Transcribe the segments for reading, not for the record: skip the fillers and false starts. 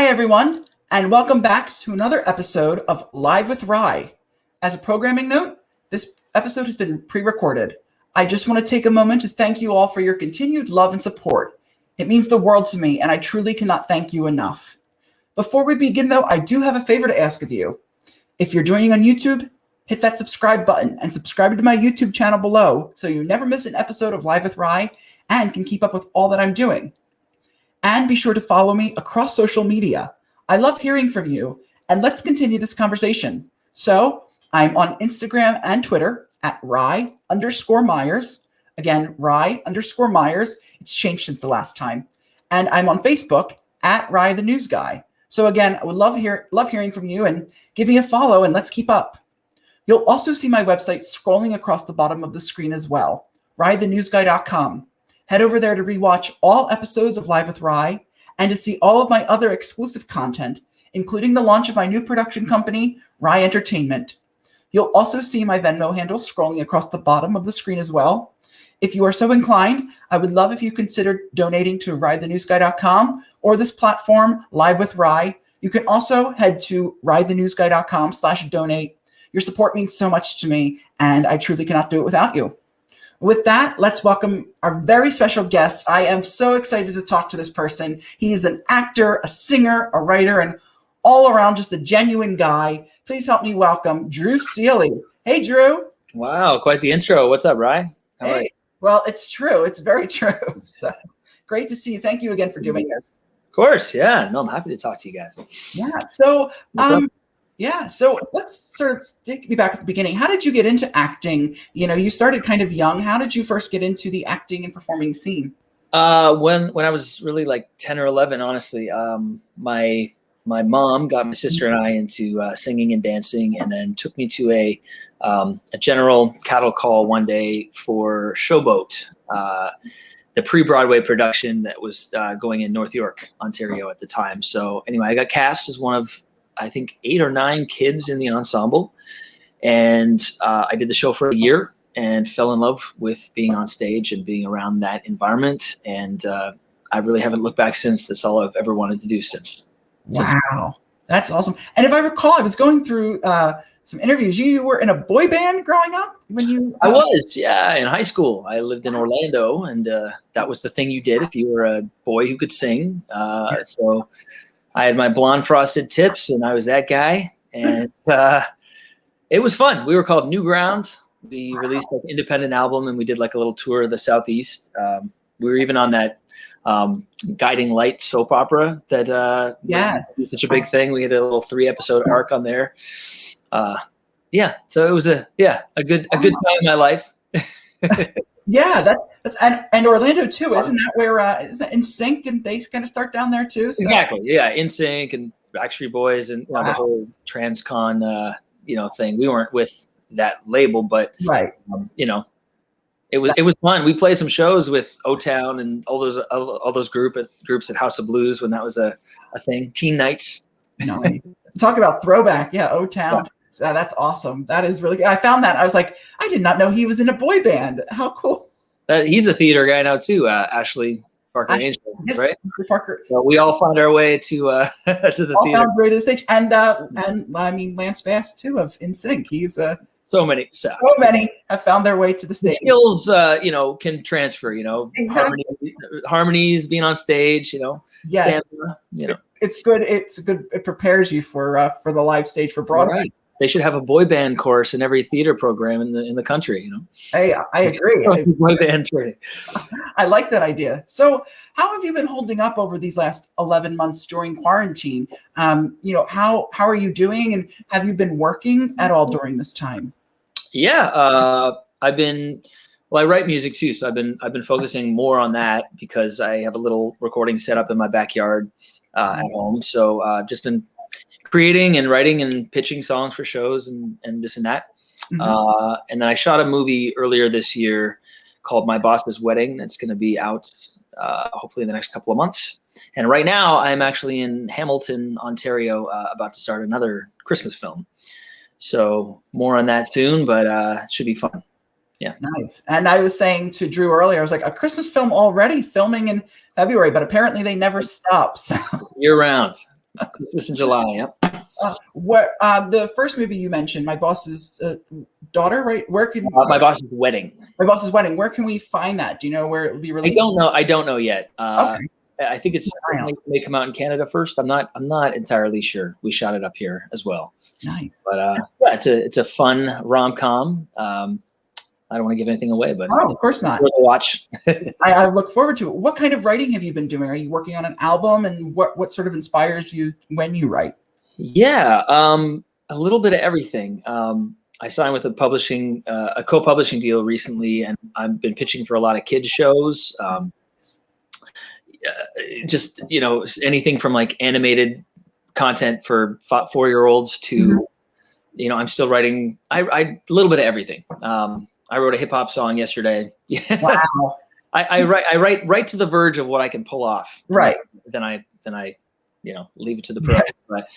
everyone, and welcome back to another episode of Live with Rye. As a programming note, this episode has been pre-recorded. I just want to take a moment to thank you all for your continued love and support. It means the world to me, and I truly cannot thank you enough. Before we begin, though, I do have a favor to ask of you. If you're joining on YouTube, hit that subscribe button and subscribe to my YouTube channel below so you never miss an episode of Live with Rye and can keep up with all that I'm doing. And be sure to follow me across social media. I love hearing from you, and let's continue this conversation. So I'm on Instagram and Twitter at Rye_Myers. Again, Rye_Myers. It's changed since the last time. And I'm on Facebook at Rye the News Guy. So again, I would love hearing from you, and give me a follow and let's keep up. You'll also see my website scrolling across the bottom of the screen as well, RyeTheNewsGuy.com. Head over there to rewatch all episodes of Live with Rye and to see all of my other exclusive content, including the launch of my new production company, Rye Entertainment. You'll also see my Venmo handle scrolling across the bottom of the screen as well. If you are so inclined, I would love if you considered donating to RyeTheNewsGuy.com or this platform, Live with Rye. You can also head to RyeTheNewsGuy.com/donate. Your support means so much to me, and I truly cannot do it without you. With that, let's welcome our very special guest. I am so excited to talk to this person. He is an actor, a singer, a writer, and all around just a genuine guy. Please help me welcome Drew Seeley. Hey, Drew. Wow, quite the intro. What's up, Rye? Hey. Well, it's true. It's very true. So great to see you. Thank you again for doing this. Of course, yeah. No, I'm happy to talk to you guys. Yeah. So, so let's sort of take me back at the beginning. How did you get into acting? You know, you started kind of young. How did you first get into the acting and performing scene? When I was really like 10 or 11, honestly, my mom got my sister and I into singing and dancing, and then took me to a general cattle call one day for Showboat, the pre-Broadway production that was going in North York, Ontario at the time. So anyway, I got cast as one of, I think, 8 or 9 kids in the ensemble. And I did the show for a year and fell in love with being on stage and being around that environment. And I really haven't looked back since. That's all I've ever wanted to do since. Wow. That's awesome. And if I recall, I was going through some interviews. You were in a boy band growing up when you... I was, yeah, in high school. I lived in Orlando, and that was the thing you did if you were a boy who could sing. So I had my blonde frosted tips, and I was that guy. And it was fun. We were called New Ground. We released like an independent album, and we did like a little tour of the Southeast. We were even on that Guiding Light soap opera that was such a big thing. We had a little 3-episode arc on there. So it was a good time in my life. Yeah, that's and Orlando too, isn't that where is that NSYNC? Didn't they kind of start down there too? So. Exactly, yeah, NSYNC and Backstreet Boys and the whole Transcon thing. We weren't with that label, but right, it was fun. We played some shows with O-Town and all those groups at House of Blues when that was a thing. Teen nights. Nice. Talk about throwback, yeah, O-Town. Yeah. That's awesome. That is really good. I found that. I was like, I did not know he was in a boy band. How cool. He's a theater guy now too, Ashley Parker Angel, yes, right? Parker. So we all found our way to the theater. Found way to the stage. And I mean, Lance Bass too of NSYNC. He's so many have fofound their way to the stage. The skills, can transfer, exactly. harmonies, being on stage, yeah, stamina, It's good. It's good. It prepares you for the live stage for Broadway. Right. They should have a boy band course in every theater program in the country, Hey, I agree. Boy band training. I like that idea. So how have you been holding up over these last 11 months during quarantine? How are you doing, and have you been working at all during this time? Yeah, I write music too, so I've been focusing more on that because I have a little recording set up in my backyard at home. So just been creating and writing and pitching songs for shows and this and that. Mm-hmm. And then I shot a movie earlier this year called My Boss's Wedding. That's going to be out hopefully in the next couple of months. And right now I'm actually in Hamilton, Ontario, about to start another Christmas film. So more on that soon, but it should be fun. Yeah. Nice. And I was saying to Drew earlier, I was like, a Christmas film already filming in February, but apparently they never stop. So year round. Christmas in July. Yep. What the first movie you mentioned, My Boss's Daughter, right? Where can My Boss's Wedding. My Boss's Wedding? Where can we find that? Do you know where it will be released? I don't know yet. Okay. I think it may come out in Canada first. I'm not entirely sure. We shot it up here as well. Nice. But yeah, it's a fun rom-com. I don't want to give anything away, but of course not. Worth a watch. I look forward to it. What kind of writing have you been doing? Are you working on an album, and what sort of inspires you when you write? Yeah, a little bit of everything. I signed with a co-publishing deal recently, and I've been pitching for a lot of kids shows. Just anything from like animated content for 4-year-olds to, I'm still writing. I a little bit of everything. I wrote a hip hop song yesterday. Wow. I write right to the verge of what I can pull off. Right. Then I leave it to the pro. But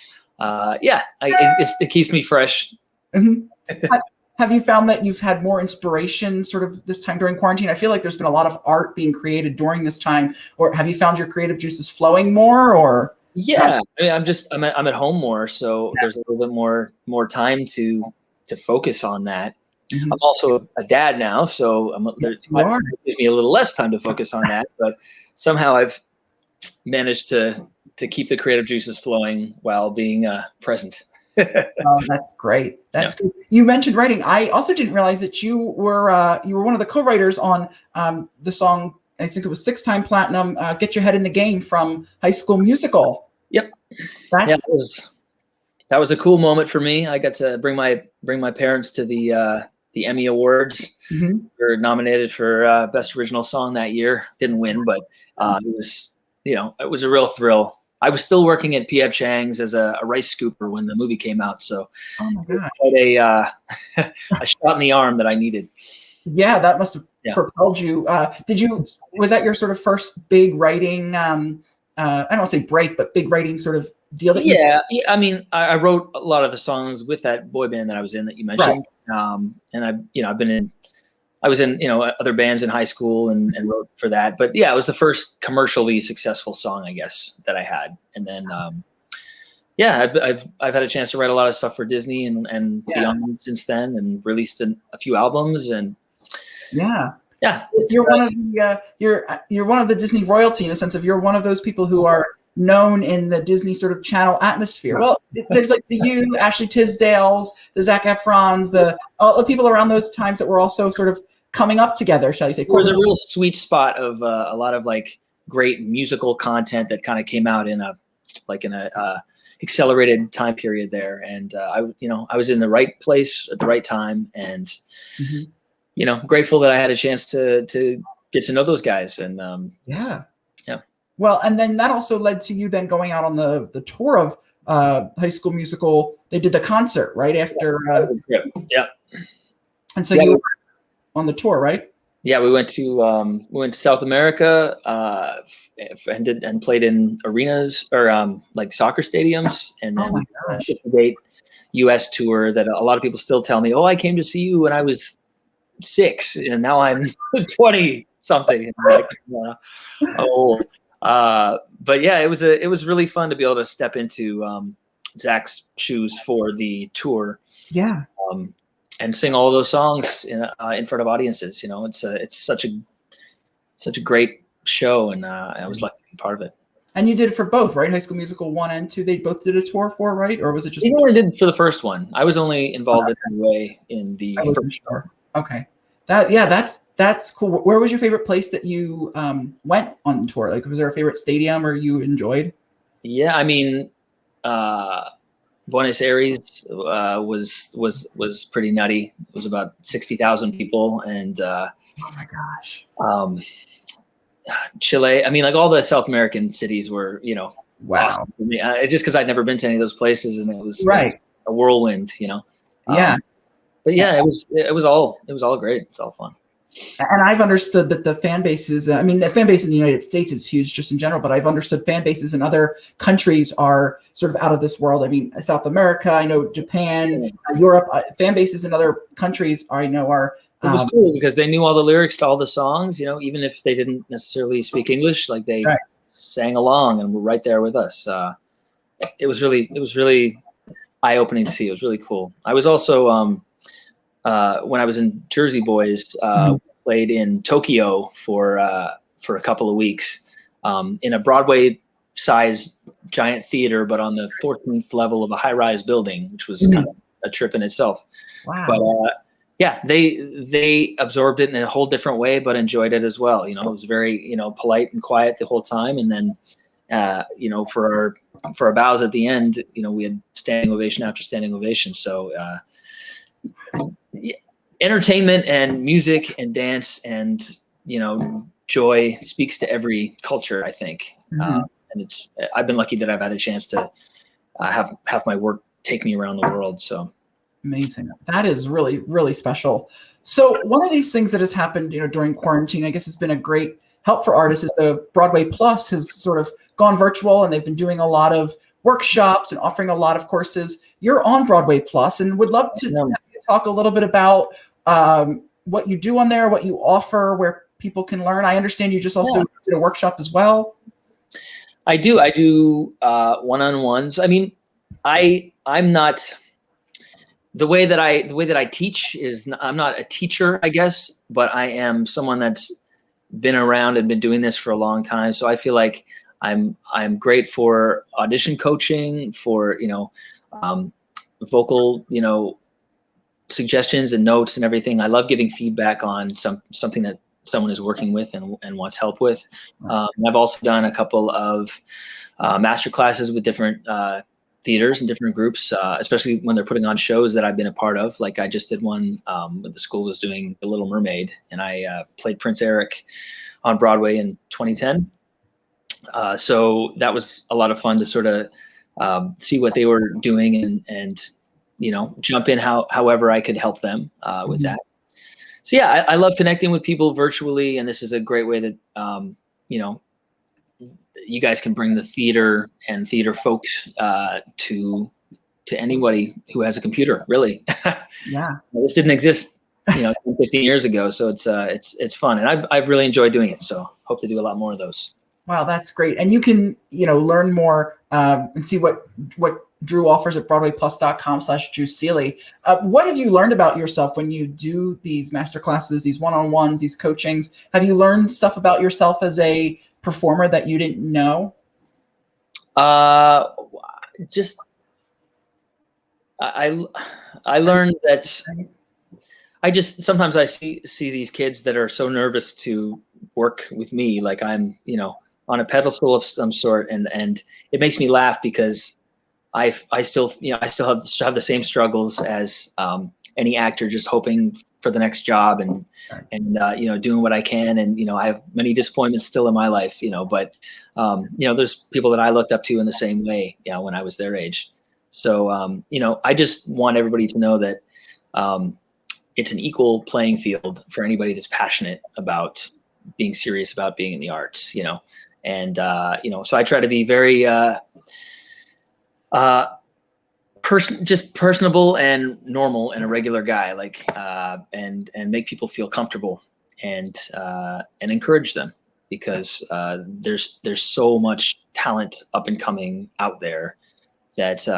it keeps me fresh. Mm-hmm. Have you found that you've had more inspiration sort of this time during quarantine? I feel like there's been a lot of art being created during this time. Or have you found your creative juices flowing more? Or yeah, I mean, I'm at home more, so there's a little bit more time to focus on that. Mm-hmm. I'm also a dad now, so there's give me a little less time to focus on that. But somehow I've managed to keep the creative juices flowing while being present. Oh, that's great. That's good. You mentioned writing. I also didn't realize that you were one of the co-writers on the song. I think it was 6-time platinum. "Get Your Head in the Game" from High School Musical. Yep. That was a cool moment for me. I got to bring my parents to the Emmy Awards. Mm-hmm. We were nominated for Best Original Song that year. Didn't win, but it was a real thrill. I was still working at P.F. Chang's as a rice scooper when the movie came out, so quite a shot in the arm that I needed. Yeah, that must have propelled you. Was that your sort of first big writing? I don't want to say break, but big writing sort of deal. I mean, I wrote a lot of the songs with that boy band that I was in that you mentioned, and I was in other bands in high school and wrote for that. But yeah, it was the first commercially successful song, I guess, that I had. And then I've had a chance to write a lot of stuff for Disney and beyond since then, and released a few albums. And you're one of the Disney royalty in the sense of you're one of those people who are known in the Disney sort of channel atmosphere. Well, there's like you, Ashley Tisdales, the Zac Efrons, all the people around those times that were also sort of coming up together, shall you say? There was a real sweet spot of a lot of like great musical content that kind of came out in a accelerated time period there, and I was in the right place at the right time, and grateful that I had a chance to get to know those guys, and Well, and then that also led to you then going out on the tour of High School Musical. They did the concert right after. And so you were on the tour, right? Yeah, we went to South America and played in arenas or like soccer stadiums, and then the great U.S. tour that a lot of people still tell me, "Oh, I came to see you when I was 6, and now I'm 20 something." Like, but yeah, it was really fun to be able to step into Zac's shoes for the tour. Yeah. And sing all of those songs in front of audiences. It's such a great show, and I was lucky to be part of it. And you did it for both, right? High School Musical 1 and 2, they both did a tour for, right? Or was it just? They only did for the first one. I was only involved in a way in the. I wasn't sure. Okay. That's cool. Where was your favorite place that you went on tour? Like, was there a favorite stadium or you enjoyed? Yeah, I mean, Buenos Aires was pretty nutty. It was about 60,000 people, and oh my gosh, Chile. I mean, like all the South American cities were, wow. Awesome for me. Just because I'd never been to any of those places, and it was a whirlwind, Yeah. But yeah, it was all great. It's all fun. And I've understood that the fan bases, the fan base in the United States is huge just in general, but I've understood fan bases in other countries are sort of out of this world. I mean, South America, I know Japan, Europe, fan bases in other countries I know are. It was cool because they knew all the lyrics to all the songs, even if they didn't necessarily speak English, like they sang along and were right there with us. it was really eye-opening to see. It was really cool. I was also when I was in Jersey Boys, played in Tokyo for a couple of weeks in a Broadway-sized giant theater, but on the 14th level of a high-rise building, which was kind of a trip in itself. Wow. But yeah, they absorbed it in a whole different way, but enjoyed it as well. You know, it was very, you know, polite and quiet the whole time. And then, you know, for our bows at the end, you know, we had standing ovation after standing ovation. So entertainment and music and dance and, you know, joy speaks to every culture, I think. And I've been lucky that I've had a chance to have my work take me around the world. So. Amazing. That is really, really special. So one of these things that has happened, you know, during quarantine, I guess has been a great help for artists is the Broadway Plus has sort of gone virtual, and they've been doing a lot of workshops and offering a lot of courses. You're on Broadway Plus, and would love to talk a little bit about what you do on there, what you offer, where people can learn. I understand you just also did a workshop as well. I do one-on-ones. I mean, I'm not. The way that I teach is I'm not a teacher, I guess, but I am someone that's been around and been doing this for a long time. So I feel like I'm great for audition coaching, for, you know, vocal, you know, suggestions and notes and everything. I love giving feedback on something that someone is working with and wants help with. And I've also done a couple of master classes with different theaters and different groups, especially when they're putting on shows that I've been a part of. Like I just did one when the school was doing The Little Mermaid, and I played Prince Eric on Broadway in 2010. So that was a lot of fun to sort of see what they were doing and you know, jump in however I could help them with that. So yeah, I love connecting with people virtually, and this is a great way that you know, you guys can bring the theater and theater folks to anybody who has a computer, really. Yeah. This didn't exist, you know, 15 years ago. So it's fun. And I've really enjoyed doing it. So hope to do a lot more of those. Wow, that's great. And you can, you know, learn more and see what Drew offers at BroadwayPlus.com/Drew Seeley. What have you learned about yourself when you do these masterclasses, these one-on-ones, these coachings? Have you learned stuff about yourself as a performer that you didn't know? Just I learned that sometimes I see these kids that are so nervous to work with me, like I'm, you know, on a pedestal of some sort, and it makes me laugh because I still have the same struggles as any actor, just hoping for the next job and you know, doing what I can. And, you know, I have many disappointments still in my life, you know, but, you know, there's people that I looked up to in the same way, you know, when I was their age. So, you know, I just want everybody to know that it's an equal playing field for anybody that's passionate about being serious about being in the arts, you know, and, you know, so I try to be very, just personable and normal and a regular guy, like, and make people feel comfortable and encourage them, because there's so much talent up and coming out there that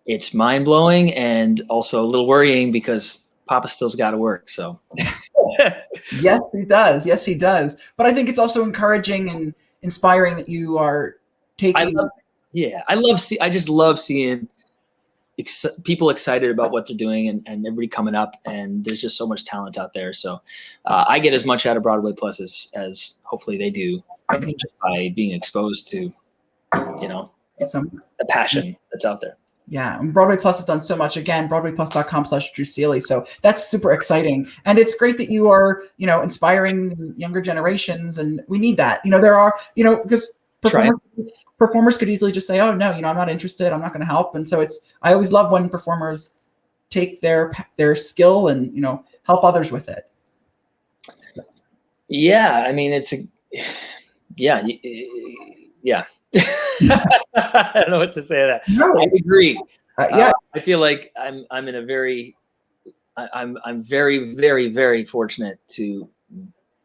it's mind blowing and also a little worrying because Papa still's got to work. So. Yes, he does. Yes, he does. But I think it's also encouraging and inspiring that you are taking. I just love seeing people excited about what they're doing and everybody coming up, and there's just so much talent out there. So I get as much out of Broadway Plus as hopefully they do by being exposed to, you know, the passion that's out there. Yeah, and Broadway Plus has done so much. Again, BroadwayPlus.com/Drew Seeley. So that's super exciting, and it's great that you are, you know, inspiring younger generations, and we need that. You know, there are, you know, because performers could easily just say, "Oh no, you know, I'm not interested. I'm not going to help." And so I always love when performers take their skill and, you know, help others with it. Yeah, I mean, yeah. I don't know what to say to that. No, I agree. Yeah, I feel like I'm in a very, I'm very, very, very fortunate to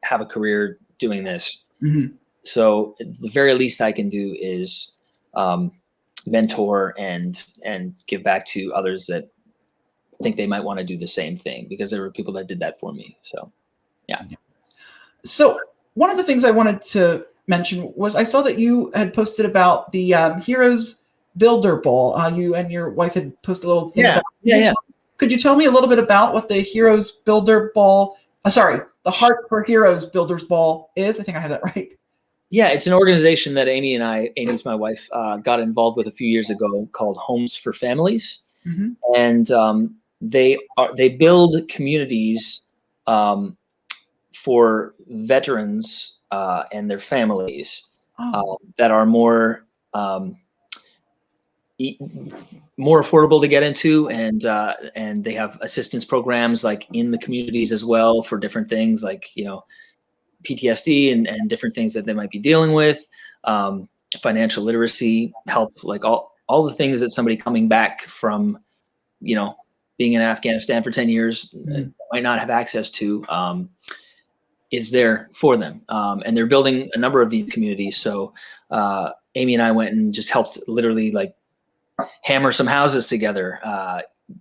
have a career doing this. Mm-hmm. So the very least I can do is mentor and give back to others that think they might want to do the same thing, because there were people that did that for me. So, yeah. So one of the things I wanted to mention was I saw that you had posted about the Heroes Builder Ball. You and your wife had posted a little thing about it. Could you tell me a little bit about what the Heroes Builder Ball, the Hearts for Heroes Builders Ball is? I think I have that right. Yeah, it's an organization that Amy's my wife, got involved with a few years ago, called Homes for Families. Mm-hmm. And they build communities for veterans and their families that are more affordable to get into, and they have assistance programs like in the communities as well for different things, like PTSD and different things that they might be dealing with, financial literacy help, like all the things that somebody coming back from being in Afghanistan for 10 years might not have access to, is there for them. And they're building a number of these communities. So Amy and I went and just helped literally like hammer some houses together,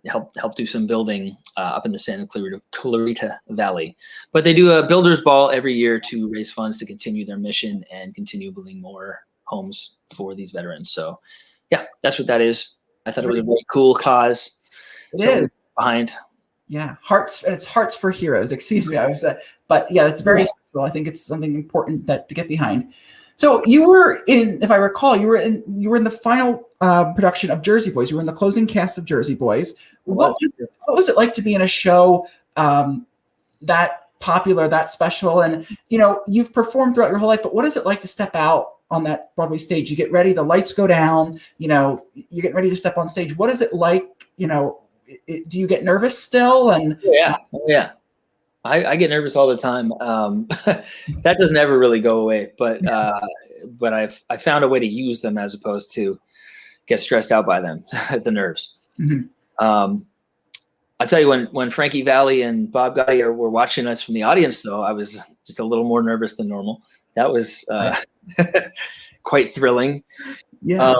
help do some building up in the Santa Clarita Valley. But they do a builder's ball every year to raise funds to continue their mission and continue building more homes for these veterans. So yeah, that's what that is. I thought it was a very cool cause. It is behind. Yeah, it's Hearts for Heroes. Excuse me, I was but yeah, it's very special. I think it's something important to get behind. So you were in, if I recall, you were in the final production of Jersey Boys. You were in the closing cast of Jersey Boys. What was it like to be in a show that popular, that special? And you've performed throughout your whole life, but what is it like to step out on that Broadway stage? You get ready, the lights go down. You're getting ready to step on stage. What is it like? Do you get nervous still? And yeah. I get nervous all the time. That doesn't ever really go away, but I found a way to use them as opposed to get stressed out by them, the nerves. Mm-hmm. I'll tell you, when Frankie Valli and Bob Gaudio were watching us from the audience, though, I was just a little more nervous than normal. That was quite thrilling. Yeah.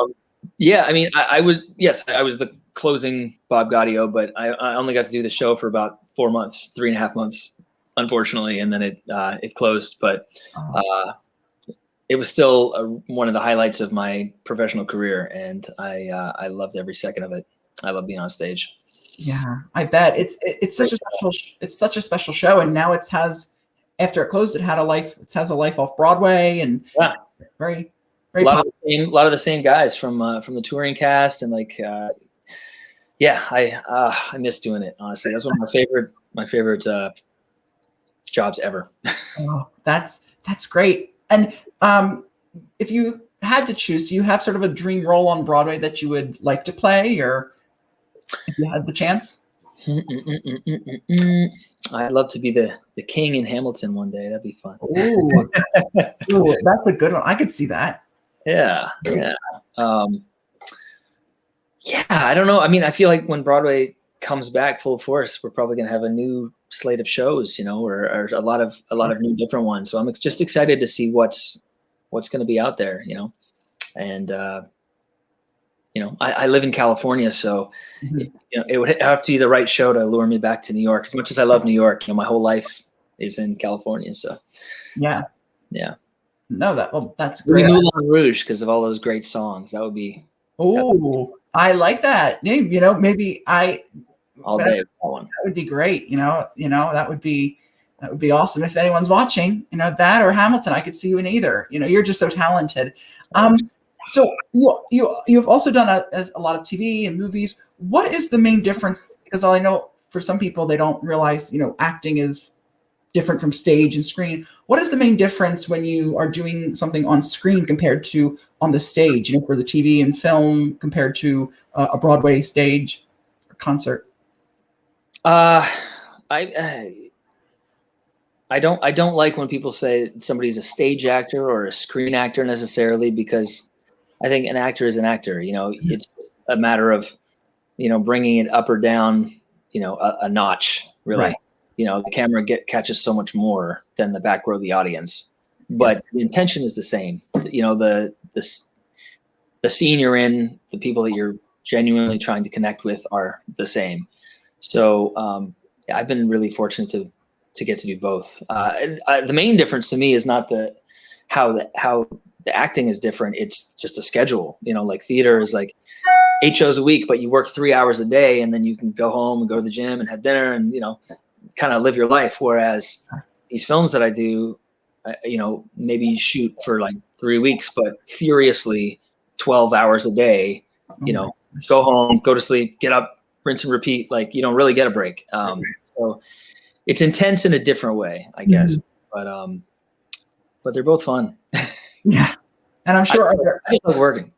I mean, I was the closing Bob Gaudio, but I only got to do the show for about 3.5 months, unfortunately, and then it closed. But it was still one of the highlights of my professional career, and I loved every second of it. I love being on stage. Yeah, I bet it's such a special show, and now after it closed, it has a life off Broadway, and very very a lot of the same guys from the touring cast, and I miss doing it, honestly. That's one of my favorite jobs ever. Oh, that's great. And if you had to choose, do you have sort of a dream role on Broadway that you would like to play, or if you had the chance? I'd love to be the king in Hamilton one day. That'd be fun. Ooh, that's a good one. I could see that. Yeah. I don't know. I mean, I feel like when Broadway comes back full force, we're probably going to have a new slate of shows, or a lot of new different ones. So I'm just excited to see what's going to be out there, and I live in California, so it would have to be the right show to lure me back to New York. As much as I love New York, my whole life is in California. So yeah. No, that's great. We Moulin Rouge because of all those great songs. That would be. Oh, I like that. Maybe all day. That would be great. That would be awesome. If anyone's watching, that or Hamilton, I could see you in either. You're just so talented. So you've also done a lot of TV and movies. What is the main difference? Because I know for some people they don't realize acting is different from stage and screen. What is the main difference when you are doing something on screen compared to on the stage? For the TV and film compared to a Broadway stage or concert. I don't like when people say somebody's a stage actor or a screen actor necessarily, because I think an actor is an actor. It's a matter of bringing it up or down, a notch, really. Right. The camera catches so much more than the back row of the audience, but the intention is the same. The the scene you're in, the people that you're genuinely trying to connect with are the same. So I've been really fortunate to get to do both. The main difference to me is not how the acting is different. It's just a schedule. Like theater is like 8 shows a week, but you work 3 hours a day, and then you can go home and go to the gym and have dinner and kind of live your life. Whereas these films that I do, maybe shoot for like 3 weeks, but furiously 12 hours a day. Go home, go to sleep, get up, rinse and repeat. Like you don't really get a break. So it's intense in a different way, I guess. But they're both fun. Yeah, and I'm sure I just like working.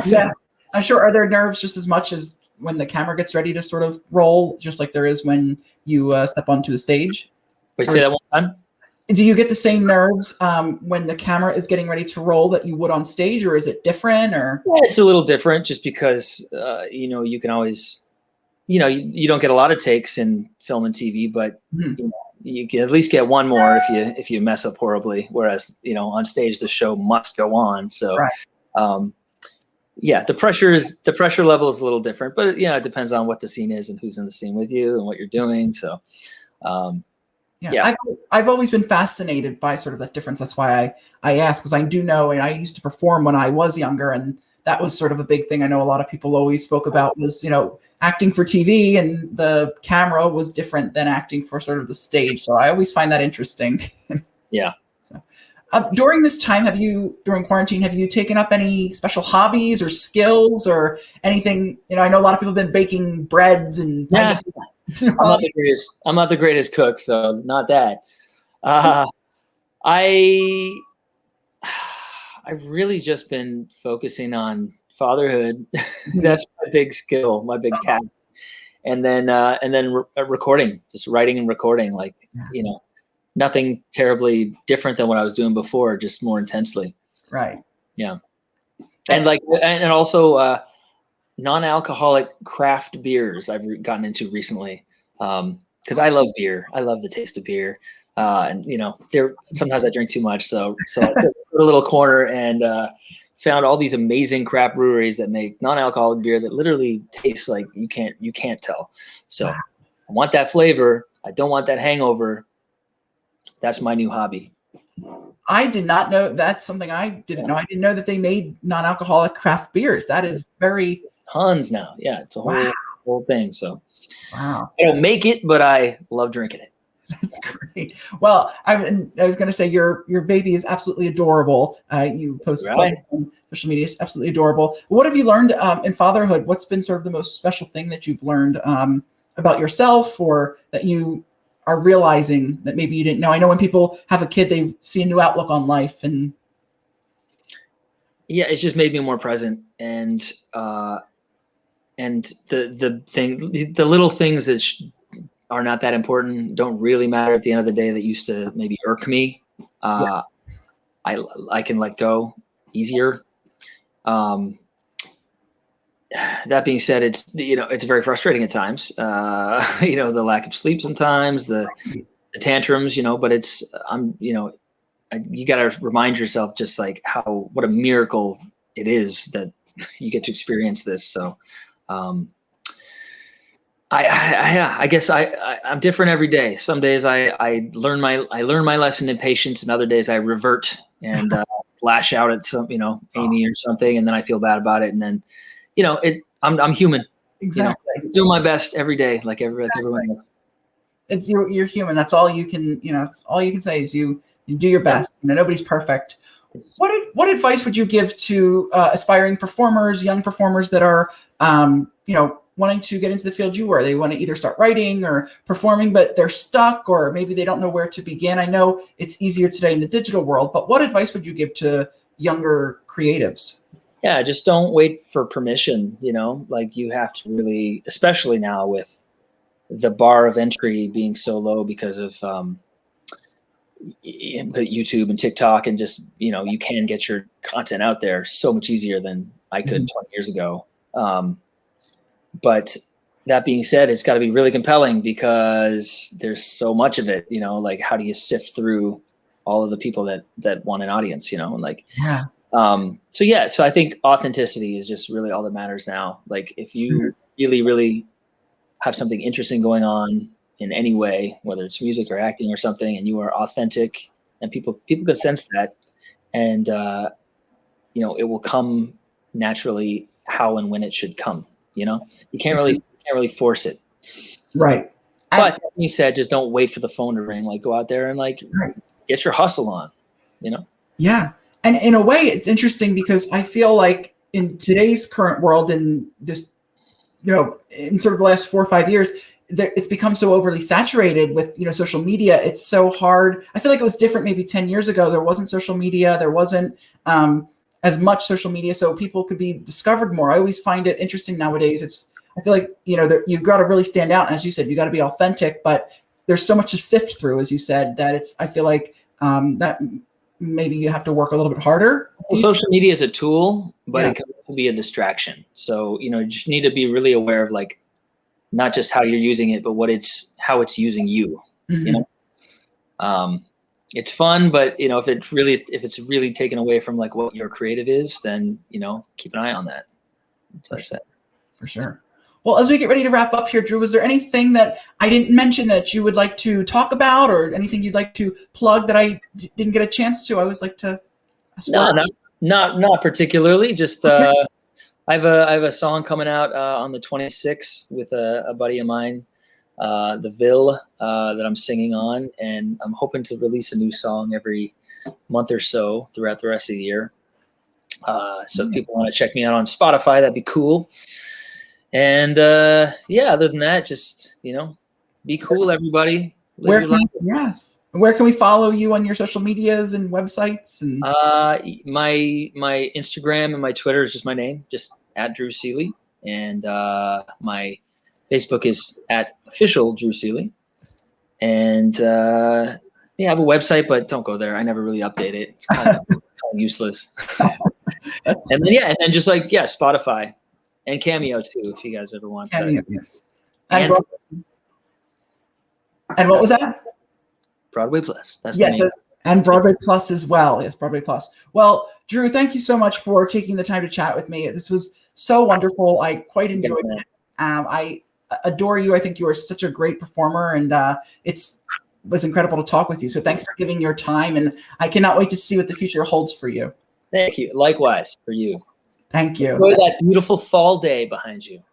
Yeah, I'm sure. Are there nerves just as much as when the camera gets ready to sort of roll, just like there is when you step onto the stage? Wait, say that one time. Do you get the same nerves when the camera is getting ready to roll that you would on stage, or is it different? Or it's a little different, just because you can always, you don't get a lot of takes in film and TV, but you can at least get one more if you mess up horribly. Whereas on stage the show must go on. So right. The pressure level is a little different, but it depends on what the scene is and who's in the scene with you and what you're doing. So. I've always been fascinated by sort of that difference. That's why I ask, because I do know, and I used to perform when I was younger, and that was sort of a big thing. I know a lot of people always spoke about was, acting for TV, and the camera was different than acting for sort of the stage. So I always find that interesting. Yeah. So during this time, during quarantine, have you taken up any special hobbies or skills or anything? I know a lot of people have been baking breads and I'm not the greatest cook, so not that. I've really just been focusing on fatherhood. That's my big skill, my big task. And then recording, just writing and recording, like, nothing terribly different than what I was doing before, just more intensely. Right. Yeah. And also, non-alcoholic craft beers I've gotten into recently, because I love beer. I love the taste of beer, and sometimes I drink too much. So I put a little corner and found all these amazing craft breweries that make non-alcoholic beer that literally tastes like you can't tell. So I want that flavor. I don't want that hangover. That's my new hobby. I did not know. That's something I didn't know. I didn't know that they made non-alcoholic craft beers. That is very tons now. Yeah, it's a whole thing. So wow. I don't make it, but I love drinking it. That's great. Well, I was going to say your baby is absolutely adorable. You posted on social media. It's absolutely adorable. What have you learned in fatherhood? What's been sort of the most special thing that you've learned about yourself, or that you are realizing that maybe you didn't know? I know when people have a kid, they see a new outlook on life, and it's just made me more present, and the little things that are not that important don't really matter at the end of the day, that used to maybe irk me. I can let go easier. That being said, it's very frustrating at times. The lack of sleep sometimes, the tantrums, but you got to remind yourself just like what a miracle it is that you get to experience this. So, I guess I'm different every day. Some days I learn my lesson in patience, and other days I revert and lash out at some, Amy or something, and then I feel bad about it, and then. I'm human. Exactly. Doing my best every day, like everyone else. It's you're human. That's all you can. It's all you can say is you do your best. Nobody's perfect. What advice would you give to aspiring performers, young performers that are, wanting to get into the field you were? They want to either start writing or performing, but they're stuck, or maybe they don't know where to begin. I know it's easier today in the digital world, but what advice would you give to younger creatives? Yeah, just don't wait for permission, like you have to really, especially now with the bar of entry being so low because of YouTube and TikTok, and just, you can get your content out there so much easier than I could 20 years ago. But that being said, it's got to be really compelling because there's so much of it, like how do you sift through all of the people that want an audience, and So yeah, so I think authenticity is just really all that matters now. Like if you really, really have something interesting going on in any way, whether it's music or acting or something, and you are authentic, and people can sense that, and it will come naturally how and when it should come. You can't really force it. Right. But like you said, just don't wait for the phone to ring. Like go out there and like get your hustle on. Yeah. And in a way, it's interesting because I feel like in today's current world, in this, in sort of the last 4 or 5 years, it's become so overly saturated with, social media. It's so hard. I feel like it was different maybe 10 years ago. There wasn't social media. There wasn't as much social media, so people could be discovered more. I always find it interesting nowadays. I feel like, you've got to really stand out. And as you said, you got to be authentic, but there's so much to sift through, as you said, that I feel like that maybe you have to work a little bit harder. Well, social media is a tool, but it can also be a distraction. So, you just need to be really aware of like, not just how you're using it, but how it's using you, It's fun, but if it's really taken away from like what your creative is, then, keep an eye on that. That's what I said. For sure. Well, as we get ready to wrap up here, Drew, was there anything that I didn't mention that you would like to talk about, or anything you'd like to plug that I didn't get a chance to? I always like to. No, not particularly. Just I have a song coming out on the 26th with a buddy of mine, the Ville, that I'm singing on, and I'm hoping to release a new song every month or so throughout the rest of the year. So if people want to check me out on Spotify, that'd be cool. And other than that, just be cool, everybody. Where can we follow you on your social medias and websites? And my Instagram and my Twitter is just my name, just at Drew Seeley, and my Facebook is at official Drew Seeley, and I have a website, but don't go there. I never really update it. It's kind of useless. And then just like Spotify. And Cameo too, if you guys ever want. Cameo, yes. And what was that? Broadway Plus. That's and Broadway Plus as well. Yes, Broadway Plus. Well, Drew, thank you so much for taking the time to chat with me. This was so wonderful. I quite enjoyed it. I adore you. I think you are such a great performer, and it was incredible to talk with you. So thanks for giving your time, and I cannot wait to see what the future holds for you. Thank you. Likewise for you. Thank you. Enjoy that beautiful fall day behind you.